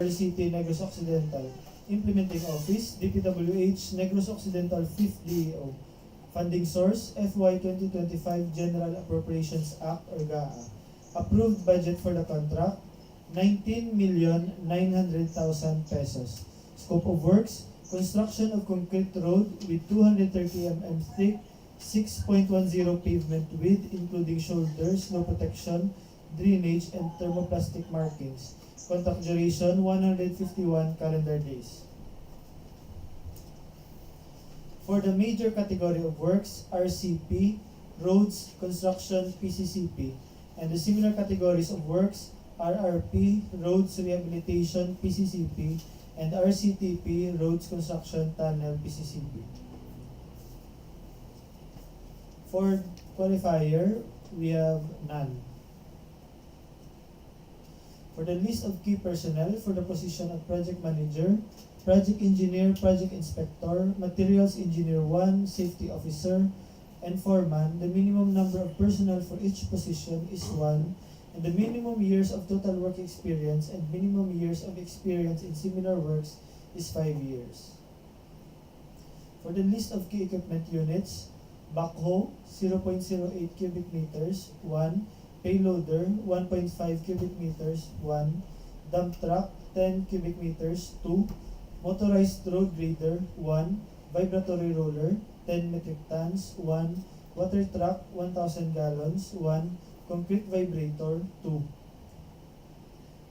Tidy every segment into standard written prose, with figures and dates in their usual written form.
City, Negros Occidental. Implementing Office, DPWH Negros Occidental 5th DEO. Funding Source, FY 2025 General Appropriations Act or GAA. Approved budget for the contract, 19,900,000 pesos. Scope of works, construction of concrete road with 230 mm thick, 6.10 pavement width including shoulders, snow protection, drainage, and thermoplastic markings. Contract duration, 151 calendar days. For the major category of works, RCP, roads, construction, PCCP. And the similar categories of works, RRP, roads, rehabilitation, PCCP, and RCTP, roads, construction, tunnel, PCCP. For qualifier, we have none. For the list of key personnel for the position of project manager, project engineer, project inspector, materials engineer 1, safety officer, and foreman, the minimum number of personnel for each position is 1, and the minimum years of total work experience and minimum years of experience in similar works is 5 years. For the list of key equipment units, backhoe 0.08 cubic meters 1, payloader 1.5 cubic meters 1, dump truck 10 cubic meters 2, motorized road grader 1, vibratory roller 10 metric tons 1, water truck 1,000 gallons 1, concrete vibrator 2,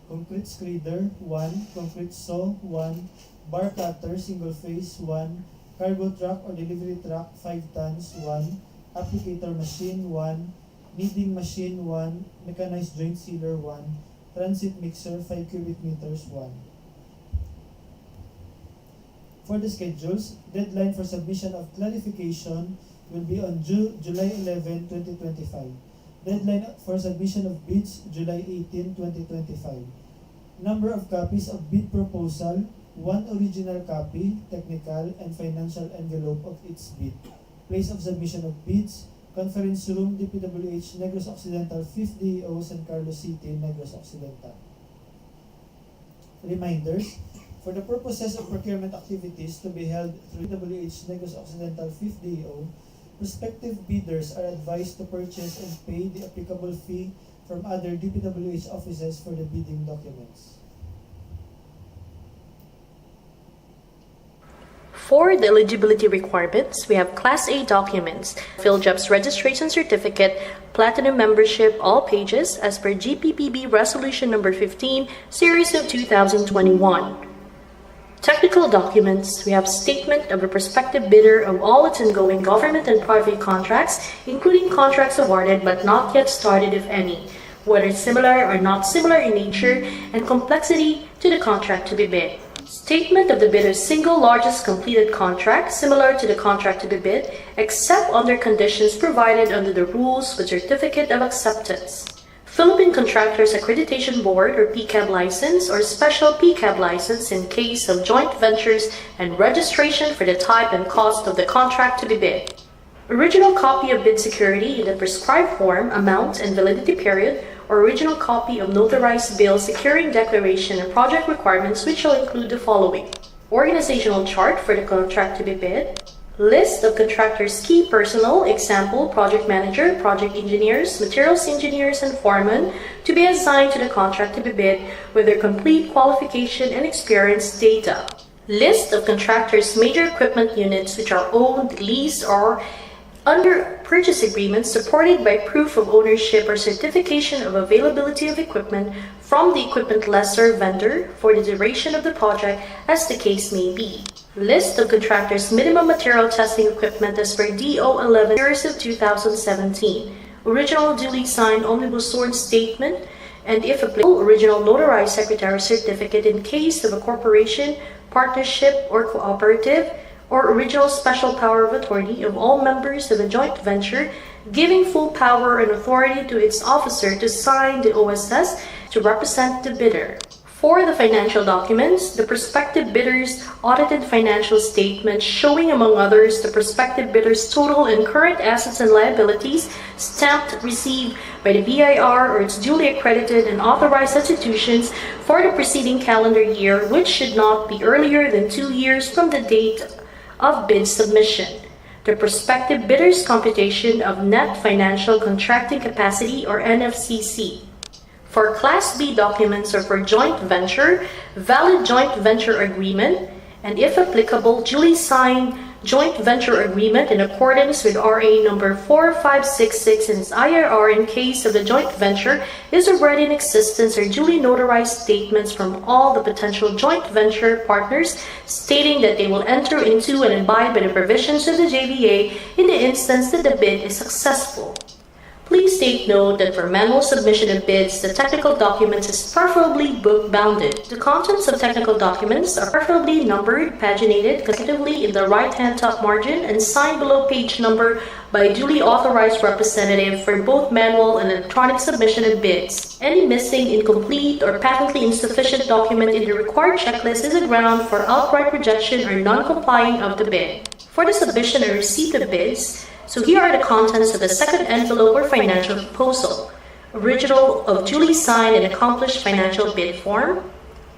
concrete screeder 1, concrete saw 1, bar cutter single phase 1, cargo truck or delivery truck 5 tons 1, applicator machine 1, kneading machine 1, mechanized joint sealer 1, transit mixer 5 cubic meters 1. For the schedules, deadline for submission of clarification will be on July 11, 2025. Deadline for submission of bids, July 18, 2025. Number of copies of bid proposal, 1 original copy, technical and financial envelope of its bid. Place of submission of bids, Conference Room, DPWH Negros Occidental, 5th DEO, San Carlos City, Negros Occidental. Reminders, for the purposes of procurement activities to be held through DPWH Negros Occidental 5th DEO, prospective bidders are advised to purchase and pay the applicable fee from other DPWH offices for the bidding documents. For the eligibility requirements, we have Class A documents, PhilJobs registration certificate, platinum membership, all pages as per GPPB Resolution Number 15, Series of 2021. Technical documents, we have statement of a prospective bidder of all its ongoing government and private contracts, including contracts awarded but not yet started if any, whether similar or not similar in nature and complexity to the contract to be bid. Statement of the bidder's single largest completed contract similar to the contract to be bid, except under conditions provided under the rules with certificate of acceptance. Philippine Contractors Accreditation Board or PCAB license or special PCAB license in case of joint ventures and registration for the type and cost of the contract to be bid. original copy of bid security in the prescribed form, amount, and validity period, or original copy of notarized bill securing declaration and project requirements, which shall include the following: organizational chart for the contract to be bid, list of contractors' key personnel, example, project manager, project engineers, materials engineers, and foremen, to be assigned to the contract to be bid with their complete qualification and experience data. List of contractors' major equipment units which are owned, leased, or under purchase agreements supported by proof of ownership or certification of availability of equipment from the equipment lessor vendor for the duration of the project as the case may be. List of contractors' minimum material testing equipment as per DEO 11 series of 2017. Original duly signed omnibus sworn statement and, if applicable, original notarized secretary certificate in case of a corporation, partnership, or cooperative, or original special power of attorney of all members of a joint venture, giving full power and authority to its officer to sign the OSS to represent the bidder. For the financial documents, the prospective bidder's audited financial statement showing, among others, the prospective bidder's total and current assets and liabilities, stamped received by the BIR or its duly accredited and authorized institutions for the preceding calendar year, which should not be earlier than 2 years from the date of bid submission. The prospective bidder's computation of net financial contracting capacity, or NFCC. For Class B documents or for joint venture, valid joint venture agreement, and if applicable, duly signed joint venture agreement in accordance with RA number 4566 and its IRR in case of the joint venture is already in existence, or duly notarized statements from all the potential joint venture partners stating that they will enter into and abide by the provisions of the JVA in the instance that the bid is successful. Please take note that for manual submission of bids, the technical documents is preferably book-bounded. The contents of technical documents are preferably numbered, paginated consecutively in the right-hand top margin, and signed below page number by a duly authorized representative for both manual and electronic submission of bids. Any missing, incomplete, or patently insufficient document in the required checklist is a ground for outright rejection or non-complying of the bid. For the submission or receipt of bids, so here are the contents of the second envelope or financial proposal. Original of duly signed and accomplished financial bid form.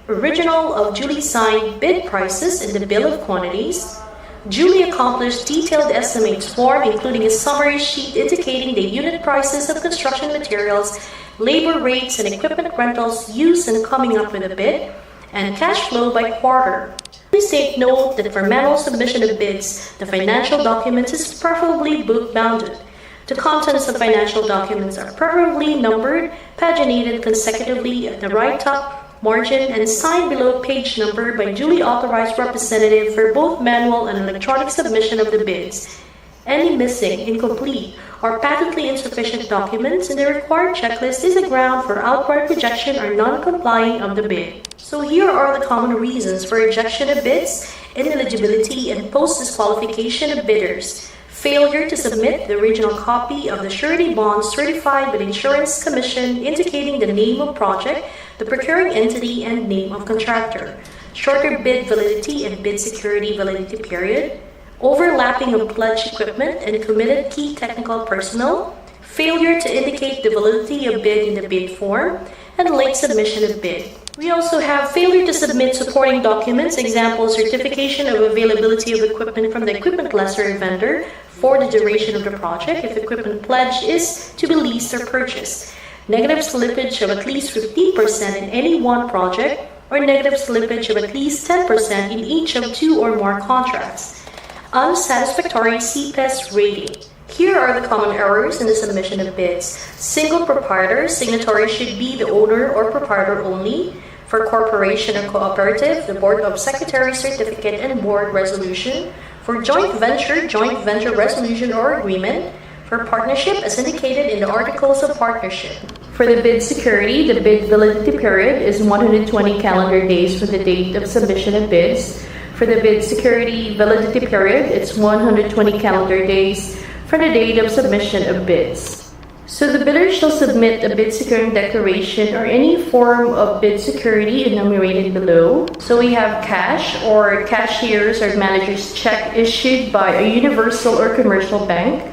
Original of duly signed bid prices in the bill of quantities. Duly accomplished detailed estimates form, including a summary sheet indicating the unit prices of construction materials, labor rates, and equipment rentals used in coming up with a bid, and cash flow by quarter. Please take note that for manual submission of bids, the financial documents is preferably book-bounded. The contents of financial documents are preferably numbered, paginated consecutively at the right top margin, and signed below page number by duly authorized representative for both manual and electronic submission of the bids. Any missing, incomplete, or patently insufficient documents in the required checklist is a ground for outright rejection or non-complying of the bid. So here are the common reasons for rejection of bids, ineligibility, and post-disqualification of bidders. Failure to submit the original copy of the surety bond certified by the Insurance Commission indicating the name of project, the procuring entity, and name of contractor. Shorter bid validity and bid security validity period. Overlapping of pledged equipment and committed key technical personnel. Failure to indicate the validity of bid in the bid form, and late submission of bid. We also have failure to submit supporting documents, example, certification of availability of equipment from the equipment lessor vendor for the duration of the project if equipment pledged is to be leased or purchased. Negative slippage of at least 15% in any one project, or negative slippage of at least 10% in each of 2 or more contracts. Unsatisfactory CPES rating. Here are the common errors in the submission of bids. Single proprietor, signatory should be the owner or proprietor only. For corporation or cooperative, the Board of Secretaries Certificate and Board Resolution. For joint venture resolution or agreement. For partnership, as indicated in the Articles of Partnership. For the bid security, the bid validity period is 120 calendar days from the date of submission of bids. For the bid security validity period, it's 120 calendar days from the date of submission of bids. So the bidder shall submit a bid securing declaration or any form of bid security enumerated below. So we have cash or cashier's or manager's check issued by a universal or commercial bank,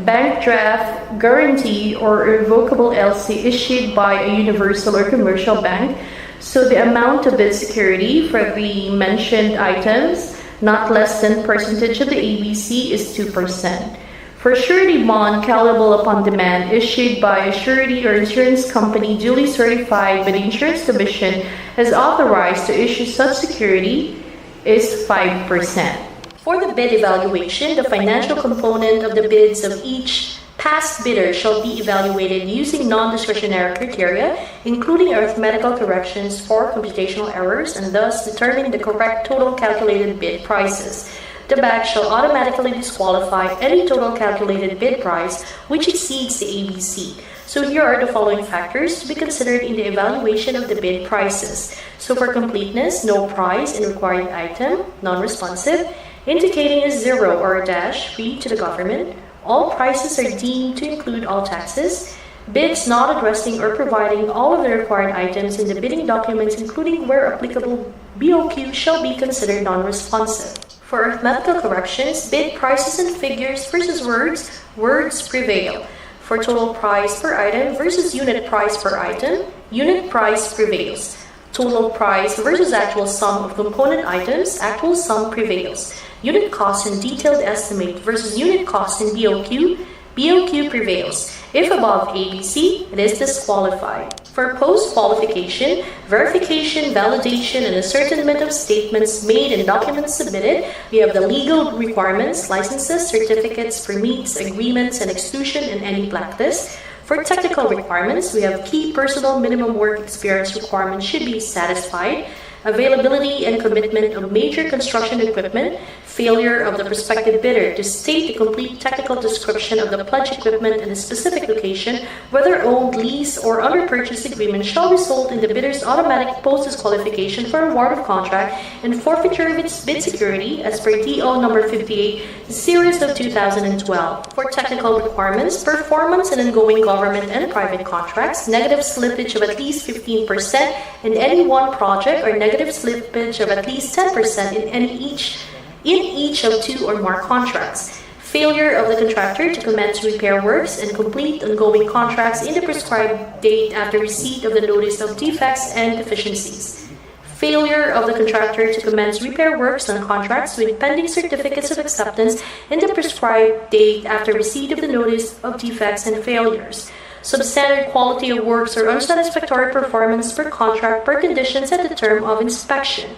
bank draft, guarantee, or irrevocable LC issued by a universal or commercial bank. So the amount of bid security for the mentioned items, not less than percentage of the ABC, is 2%. For surety bond callable upon demand issued by a surety or insurance company duly certified by the Insurance Division as authorized to issue such security is 5%. For the bid evaluation, the financial component of the bids of each past bidder shall be evaluated using non-discretionary criteria, including arithmetical corrections for computational errors, and thus determine the correct total calculated bid prices. The bank shall automatically disqualify any total calculated bid price which exceeds the ABC. So here are the following factors to be considered in the evaluation of the bid prices. So for completeness, no price in required item, non-responsive, indicating a zero or a dash, read to the government. All prices are deemed to include all taxes. Bids not addressing or providing all of the required items in the bidding documents, including where applicable BOQ, shall be considered non-responsive. For arithmetical corrections, bid prices and figures versus words, words prevail. For total price per item versus unit price per item, unit price prevails. Total price versus actual sum of component items, actual sum prevails. Unit cost and detailed estimate versus unit cost in BOQ, BOQ prevails. If above ABC, it is disqualified. For post-qualification, verification, validation, and ascertainment of statements made and documents submitted, we have the legal requirements, licenses, certificates, permits, agreements, and exclusion in any blacklist. For technical requirements, we have key personal minimum work experience requirements should be satisfied. Availability and commitment of major construction equipment, failure of the prospective bidder to state the complete technical description of the pledged equipment in a specific location, whether owned, lease, or under purchase agreement, shall result in the bidder's automatic post-disqualification for award of contract and forfeiture of its bid security as per DEO number 58, series of 2012. For technical requirements, performance in ongoing government and private contracts, negative slippage of at least 15% in any one project, or negative slippage of at least 10% in each of two or more contracts. Failure of the contractor to commence repair works and complete ongoing contracts in the prescribed date after receipt of the notice of defects and deficiencies. Failure of the contractor to commence repair works on contracts with pending certificates of acceptance in the prescribed date after receipt of the notice of defects and failures. Substandard quality of works or unsatisfactory performance per contract per conditions at the term of inspection.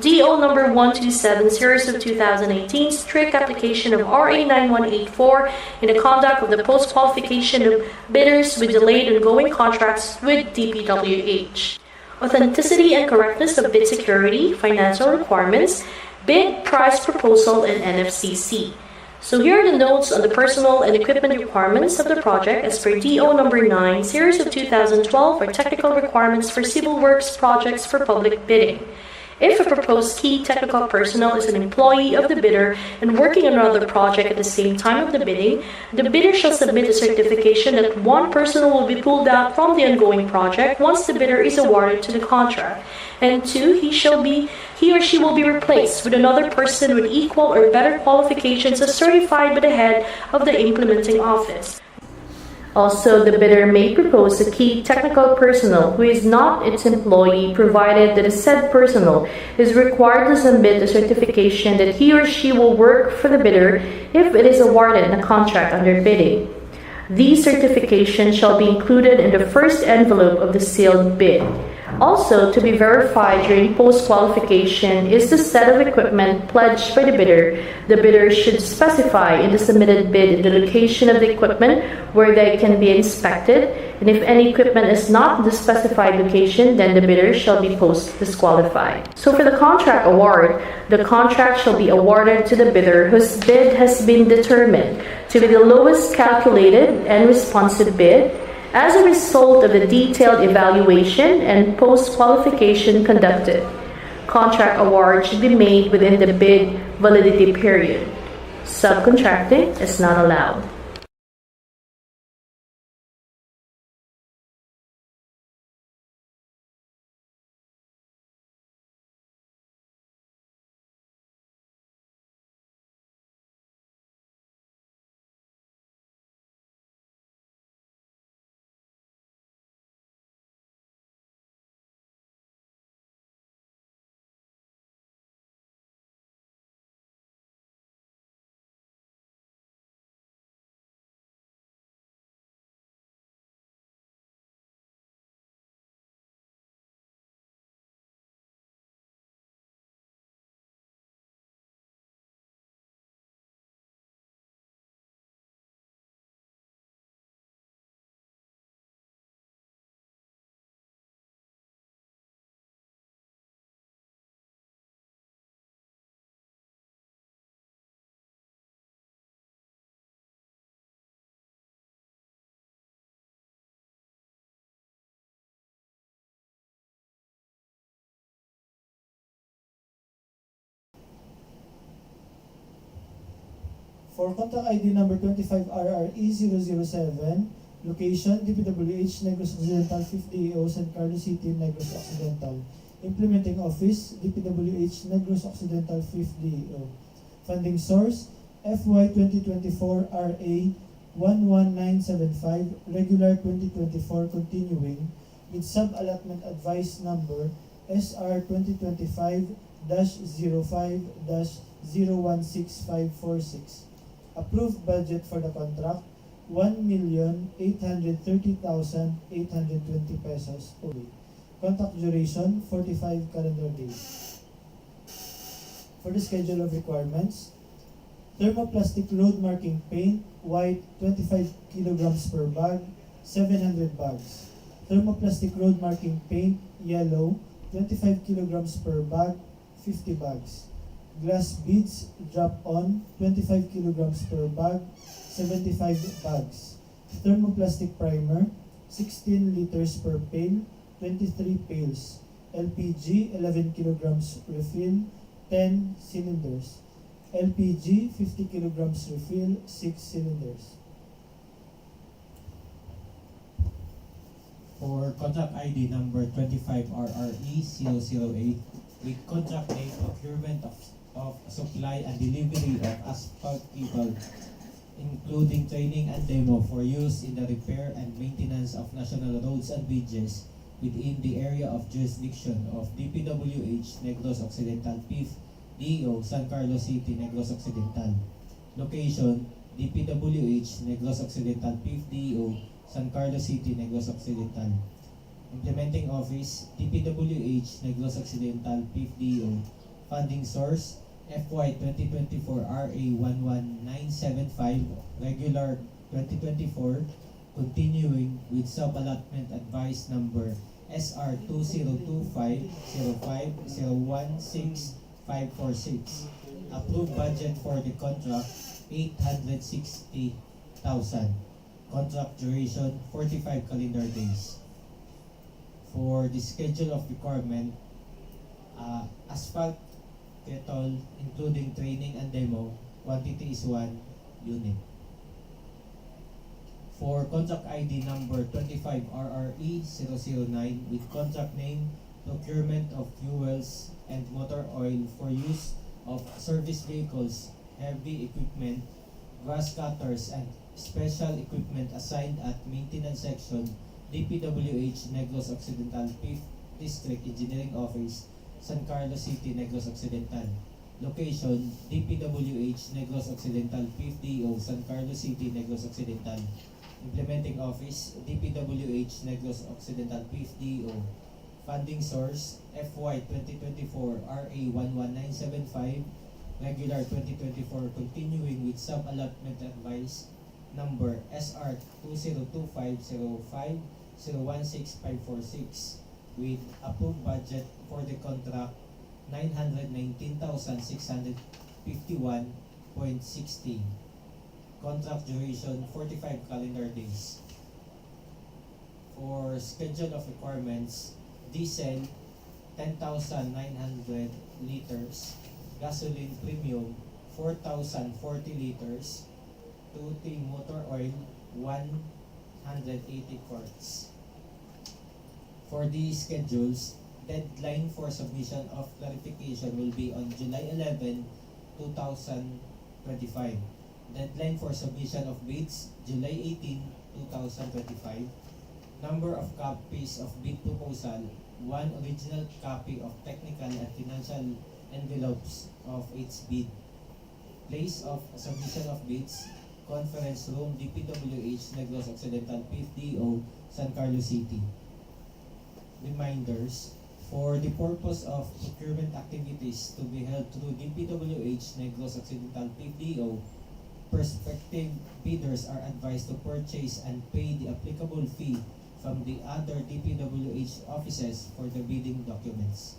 DEO number 127, series of 2018, strict application of RA 9184 in the conduct of the post-qualification of bidders with delayed ongoing contracts with DPWH. Authenticity and correctness of bid security, financial requirements, bid price proposal, and NFCC. So here are the notes on the personal and equipment requirements of the project as per DEO number 9, series of 2012, for technical requirements for civil works projects for public bidding. If a proposed key technical personnel is an employee of the bidder and working on another project at the same time of the bidding, the bidder shall submit a certification that one personnel will be pulled out from the ongoing project once the bidder is awarded to the contract. And two, he or she will be replaced with another person with equal or better qualifications as certified by the head of the implementing office. Also, the bidder may propose a key technical personnel who is not its employee, provided that the said personnel is required to submit a certification that he or she will work for the bidder if it is awarded in a contract under bidding. These certifications shall be included in the first envelope of the sealed bid. Also, to be verified during post-qualification is the set of equipment pledged by the bidder. The bidder should specify in the submitted bid the location of the equipment where they can be inspected, and if any equipment is not in the specified location, then the bidder shall be post-disqualified. So for the contract award, the contract shall be awarded to the bidder whose bid has been determined to be the lowest calculated and responsive bid, as a result of the detailed evaluation and post-qualification conducted. Contract award should be made within the bid validity period. Subcontracting is not allowed. For contract ID number 25RRE007, location DPWH Negros Occidental 5th DEO, San Carlos City, Negros Occidental. Implementing Office DPWH Negros Occidental 5th DEO. Funding source FY 2024 RA 11975, regular 2024 continuing with sub-allotment advice number SR 2025-05-016546. Approved budget for the contract 1,830,820 pesos only. Contract duration 45 calendar days. For the schedule of requirements, thermoplastic load marking paint, white 25 kilograms per bag, 700 bags. Thermoplastic road marking paint, yellow 25 kilograms per bag, 50 bags. Glass beads drop-on 25 kilograms per bag, 75 bags. Thermoplastic primer 16 liters per pail, 23 pails. LPG 11 kilograms refill, 10 cylinders. LPG 50 kilograms refill, 6 cylinders. For contract ID number 25RRE008, with contract name Procurement of Supply and Delivery of Asphalt Cable, including training and demo for use in the repair and maintenance of national roads and bridges within the area of jurisdiction of DPWH Negros Occidental 5th DEO, San Carlos City, Negros Occidental. Location, DPWH Negros Occidental 5th DEO, San Carlos City, Negros Occidental. Implementing Office, DPWH Negros Occidental 5th DEO. Funding source, FY 2024 RA 11975, regular 2024, continuing with sub-allotment advice number SR 2025-05-016546. Approved budget for the contract 860,000. Contract duration 45 calendar days. For the schedule of requirement, asphalt kettle including training and demo, quantity is 1 unit. For contract ID number 25RRE009 with contract name Procurement of Fuels and Motor Oil for use of service vehicles, heavy equipment, grass cutters, and special equipment assigned at Maintenance Section, DPWH Negros Occidental 5th District Engineering Office, San Carlos City, Negros Occidental. Location, DPWH Negros Occidental 5th DEO, San Carlos City, Negros Occidental. Implementing Office, DPWH Negros Occidental 5th DEO. Funding source, FY 2024 RA 11975, regular 2024 continuing with sub-allotment advice number SR 2025-05-016546 with approved budget for the contract 919,651.60. Contract duration 45 calendar days. For schedule of requirements, diesel 10,900 liters, gasoline premium 4,040 liters, 2T motor oil 180 quarts. For these schedules, deadline for submission of clarification will be on July 11, 2025. Deadline for submission of bids, July 18, 2025. Number of copies of bid proposal, 1 original copy of technical and financial envelopes of each bid. Place of submission of bids, Conference Room, DPWH Negros Occidental 5th DEO, San Carlos City. Reminders, for the purpose of procurement activities to be held through DPWH Negros Occidental 5th DEO, prospective bidders are advised to purchase and pay the applicable fee from the other DPWH offices for the bidding documents.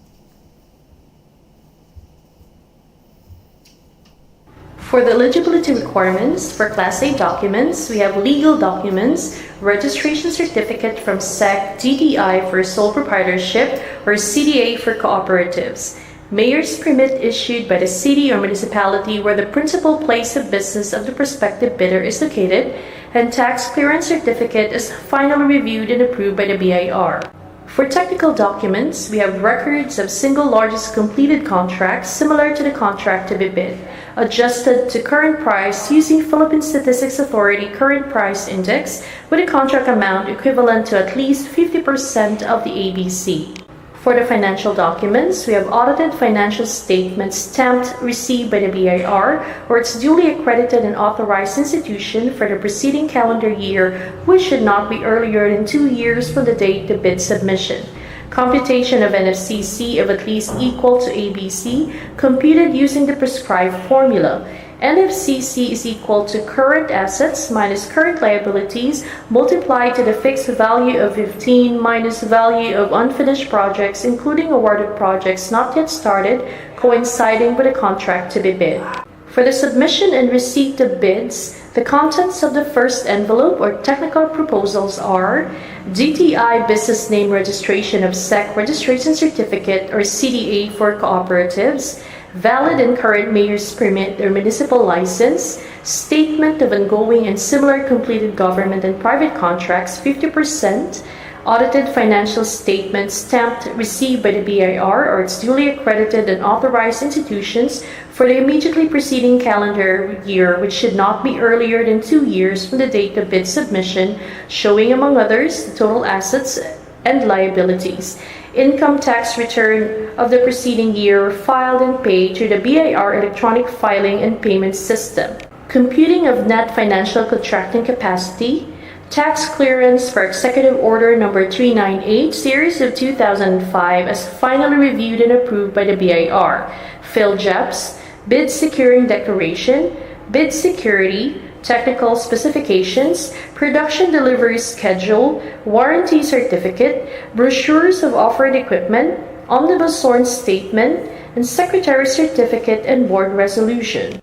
For the eligibility requirements for Class A documents, we have legal documents, registration certificate from SEC DDI for sole proprietorship or CDA for cooperatives, Mayor's permit issued by the city or municipality where the principal place of business of the prospective bidder is located, and tax clearance certificate is finally reviewed and approved by the BIR. For technical documents, we have records of single largest completed contracts similar to the contract to be bid, adjusted to current price using Philippine Statistics Authority Current Price Index with a contract amount equivalent to at least 50% of the ABC. For the financial documents, we have audited financial statements stamped received by the BIR or its duly accredited and authorized institution for the preceding calendar year, which should not be earlier than 2 years from the date of bid submission. Computation of NFCC of at least equal to ABC, computed using the prescribed formula. NFCC is equal to current assets minus current liabilities multiplied to the fixed value of 15 minus value of unfinished projects, including awarded projects not yet started, coinciding with a contract to be bid. For the submission and receipt of bids, the contents of the first envelope or technical proposals are DTI Business Name Registration of SEC Registration Certificate or CDA for cooperatives, valid and current mayor's permit or municipal license, statement of ongoing and similar completed government and private contracts 50%, audited financial statements stamped received by the BIR or its duly accredited and authorized institutions for the immediately preceding calendar year, which should not be earlier than 2 years from the date of bid submission, showing among others the total assets and liabilities. Income tax return of the preceding year filed and paid through the BIR electronic filing and payment system. Computing of net financial contracting capacity. Tax clearance for Executive Order Number 398, Series of 2005 as finally reviewed and approved by the BIR. PhilJEPs, bid securing declaration, bid security, technical specifications, production delivery schedule, warranty certificate, brochures of offered equipment, omnibus sworn statement, and secretary's certificate and board resolution.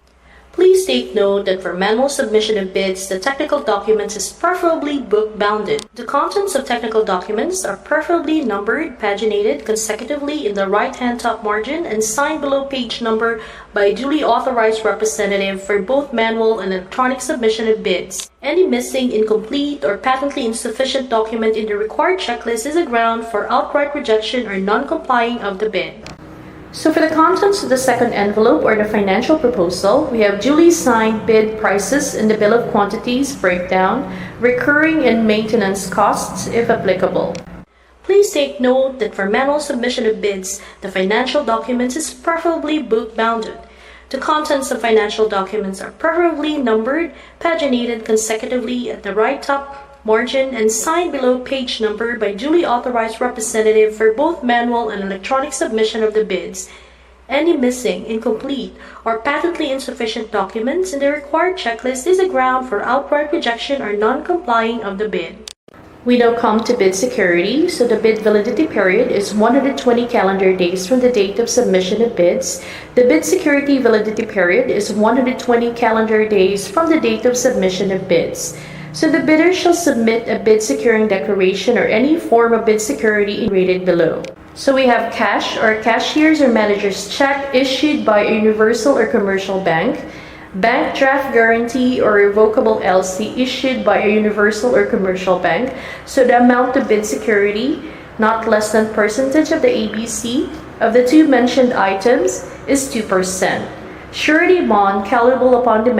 Please take note that for manual submission of bids, the technical documents is preferably book-bounded. The contents of technical documents are preferably numbered, paginated consecutively in the right-hand top margin, and signed below page number by a duly authorized representative for both manual and electronic submission of bids. Any missing, incomplete, or patently insufficient document in the required checklist is a ground for outright rejection or non-complying of the bid. So for the contents of the second envelope or the financial proposal, we have duly signed bid prices in the bill of quantities breakdown, recurring and maintenance costs if applicable. Please take note that for manual submission of bids, the financial documents is preferably book-bounded. The contents of financial documents are preferably numbered, paginated consecutively at the right top margin, and signed below page number by duly authorized representative for both manual and electronic submission of the bids. Any missing, incomplete, or patently insufficient documents in the required checklist is a ground for outright rejection or non-complying of the bid. We now come to bid security, so the bid validity period is 120 calendar days from the date of submission of bids. The bid security validity period is 120 calendar days from the date of submission of bids. So the bidder shall submit a bid securing declaration or any form of bid security rated below. So we have cash or cashier's or manager's check issued by a universal or commercial bank, bank draft guarantee or revocable LC issued by a universal or commercial bank. So the amount of bid security, not less than percentage of the ABC of the two mentioned items, is 2%. Surety bond callable upon demand